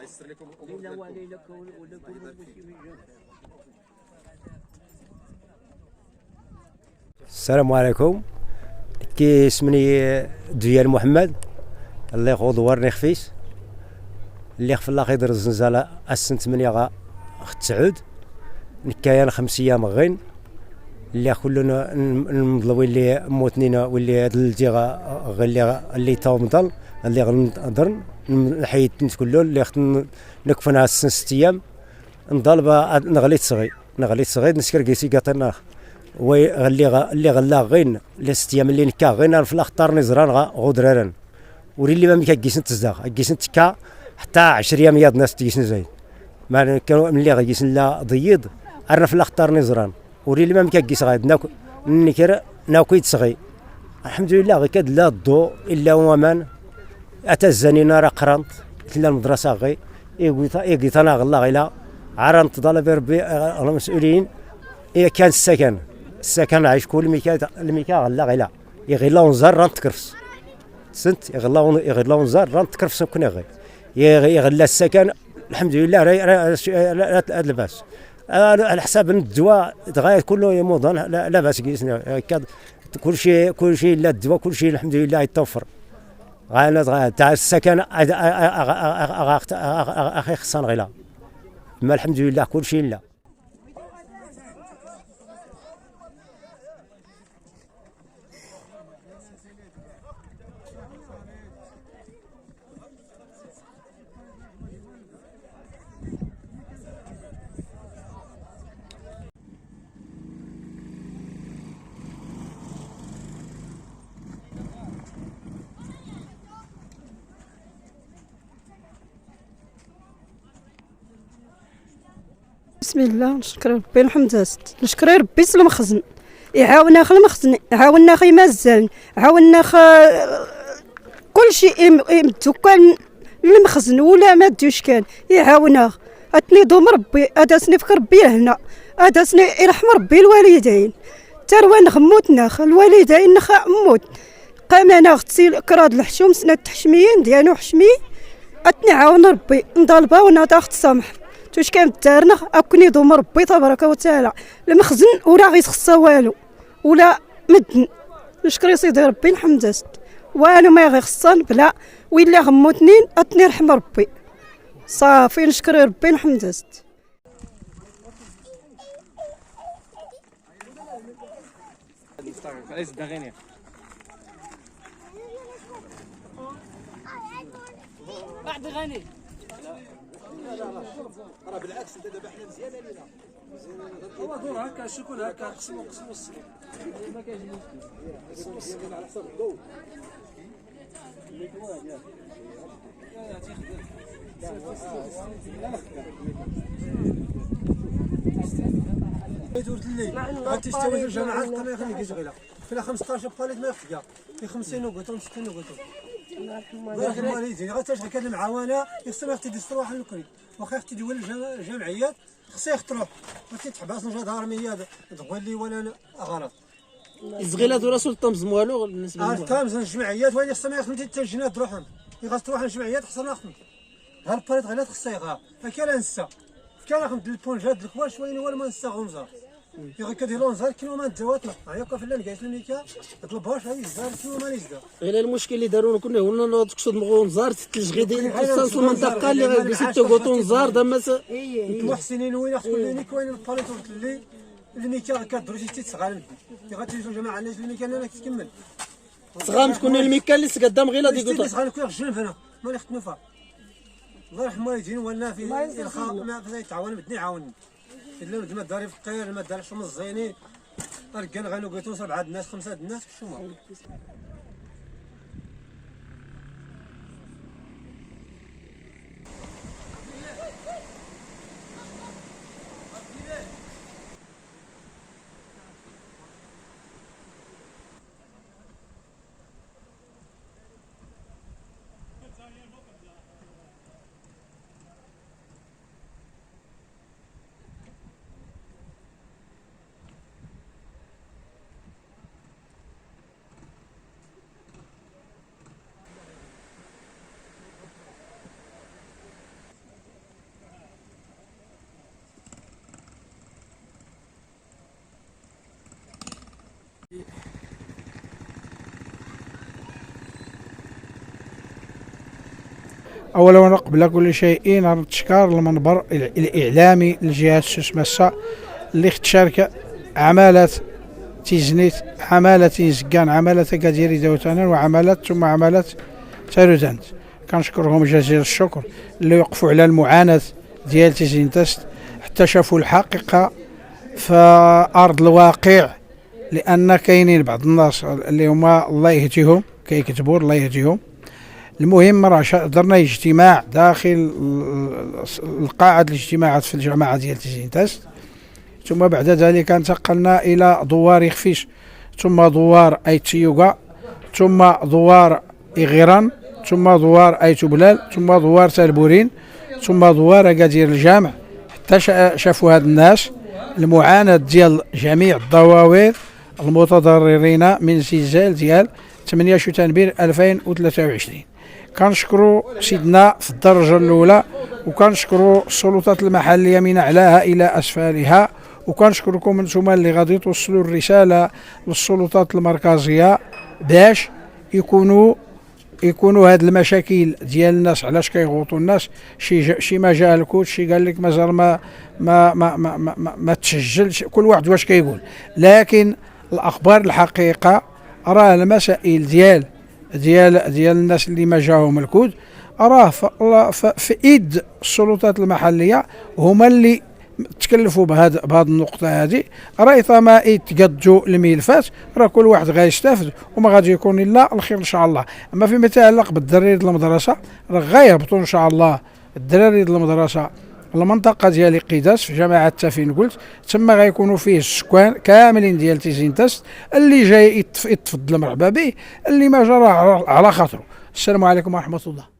يسر لكم الامور ديالكم. السلام عليكم. اسمني ديال محمد الله يخوض ورني خفيس اللي خف الله يدير الزنزله السنه 8 غا تعود نكايا 5 ايام غين اللي كلنا نمضلوا اللي موتنين واللي هاد الجيغا اللي تاو مضل اللي غنقدر نحيد كله اللي نكفنا 6 ايام نضل نغلي صغير نسكر كيسي قاطنا اللي غلا غين لي 6 ايام اللي نكا غين في الاخطار نزران غودرارن وري ما كيسن تزاغ كيسن تكا حتى 10 ايام ياد ناس تيسن زايد ما كانوا ملي غيسن لا ضيض عرنا في الاخطار نزران وري ما كيس غاد نكر ناكيد صغي الحمد لله غير كاد لا الضوء الا هو مان اتى الزنينه راه قرنت لا المدرسه غي يقيت انا غلا غيلا عرنت طلب ربي المسؤولين كان السكن عايش كل الميكا غلا غيلا يغلا ونزار رانت تكرفس سنت يغلا ونزار رانت تكرفس كنا غي يغلا السكن الحمد لله لا لباس على حساب الدواء تغير كله يموت لا باس كل شيء لا الدواء كل شيء الحمد لله يتوفر غانا تاع السكن اخي خصان غيلا ما الحمد لله كل شيء لا. بسم الله نشكر ربي الحمد نشكر ربي المخزن يعاوننا خل المخزن عاوننا خي مازال عاوننا كل شيء الدكان المخزن ولا ما ديوش كان يعاوننا اتني دوم ربي اداسني فكر ربي هنا اداسني يرحم ربي الوالدين تروان غموتنا الوالدين نخ موت قامنا اختي كراد الحشوم سنه تحشميين ديالو حشمي اتني عاون ربي نضالبا وانا تاخت سامح توش كان دارنا اكوني دوم ربي تبارك وتعالى المخزن ولا غيتخصى والو ولا مدن نشكر سيدي ربي الحمد والو ما غيخصان بلا ويلا غموتنين اتني رحم ربي صافي نشكر ربي الحمد بعد غني راه بالعكس انت دابا حنا مزيان علينا هو دور هكا شكون هكا قسموا الصغير ما كاينش مشكل على حسب الضوء قلت لي غتستوي الجماعات قال خليك يشغلها فيها 15 باليت ما يخفيها في 50 وقتهم 60 وقتهم الله يرحمه بارك الله يجزيه غتشغل كان المعاونه يخصنا يختي يدير واحد الكري واخا يختي ديال الجمعيات خصها يختروه ما تتحبس نجا دارميه تغولي ولا غلط الزغيلات ولا سلطه والو بالنسبه لهم تامز الجمعيات وين خصنا يخدم حتى الجنات روحهم يغاس تروح الجمعيات خصنا ناخذ ها الباليت غير خصها يغا فكان نسى كان ناخذ البونجات الكواش وين ولا ما نسى غنزه يغا كديروا نزار كيلو ما دواتنا هيا في اللي قالت الميكا طلبوش هاي الزار كيلو ما نزدا غير المشكل اللي داروا كنا هنا تقصد مغون نزار تتلجغي ديال السانس المنطقه اللي غيسيت غوتو نزار دمس محسنين وين ياخذوا وين الباليت اللي الميكا كدرو شي تيتسغال يغا تيجوا جماعه الناس الميكا انا كتكمل صغام تكون الميكا اللي قدام غير غادي يقول تيتسغال كل الجنب هنا ما نختموا فيها الله يرحمه يجينا ولنا في الخاء ما يتعاون بدني يعاونني الا ما داري فقير ما دارش من الزينين رجال غنو قلتو 7 الناس 5 الناس شوما اولا وقبل كل شيء نتشكر المنبر الاعلامي لجهه سوس مسا اللي تشارك عمالة تيزنيت، عمالة تيزكان، عمالة كاديري دوتانا، وعمالة ثم عمالة تارودانت. كنشكرهم جزيل الشكر اللي وقفوا على المعاناة ديال تيزين تست حتى شافوا الحقيقة في أرض الواقع، لأن كاينين بعض الناس اللي هما الله يهديهم كيكتبوا الله يهديهم. المهم راه درنا اجتماع داخل القاعة الاجتماعات في الجماعة ديال تيزين تست، ثم بعد ذلك انتقلنا إلى دوار خفيش، ثم دوار أيتيوغا، ثم دوار إغيران، ثم دوار أيتوبلال، ثم دوار تالبورين، ثم دوار أكادير الجامع، حتى شافوا هاد الناس المعاناة ديال جميع الدواوير المتضررين من زلزال ديال 8 شتنبر 2023. كنشكروا سيدنا في الدرجة الأولى، وكنشكروا السلطات المحلية من أعلاها إلى أسفلها، وكنشكركم انتم اللي غادي توصلوا الرسالة للسلطات المركزية باش يكونوا هاد المشاكل ديال الناس. علاش كيغوطوا الناس؟ شي ما جالكوش، شي قال لك مازال ما تسجلش، كل واحد واش كيقول. لكن الاخبار الحقيقه راه المسائل ديال الناس اللي ما جاهم الكود راه في ايد السلطات المحليه، هما اللي تكلفوا بهذه النقطه هذه. راه اذا ما يتقدوا الملفات راه كل واحد غيستافد وما غادي يكون الا الخير ان شاء الله. اما فيما يتعلق بالدراري ديال المدرسه راه غيهبطوا ان شاء الله الدراري ديال المدرسه المنطقه ديال قيداس في جماعه تافين قلت، تما غيكونوا فيه السكان كاملين ديال تيزين تست، اللي جاي يتفضل مرحبا به، اللي ما جرى على خاطره. السلام عليكم ورحمه الله.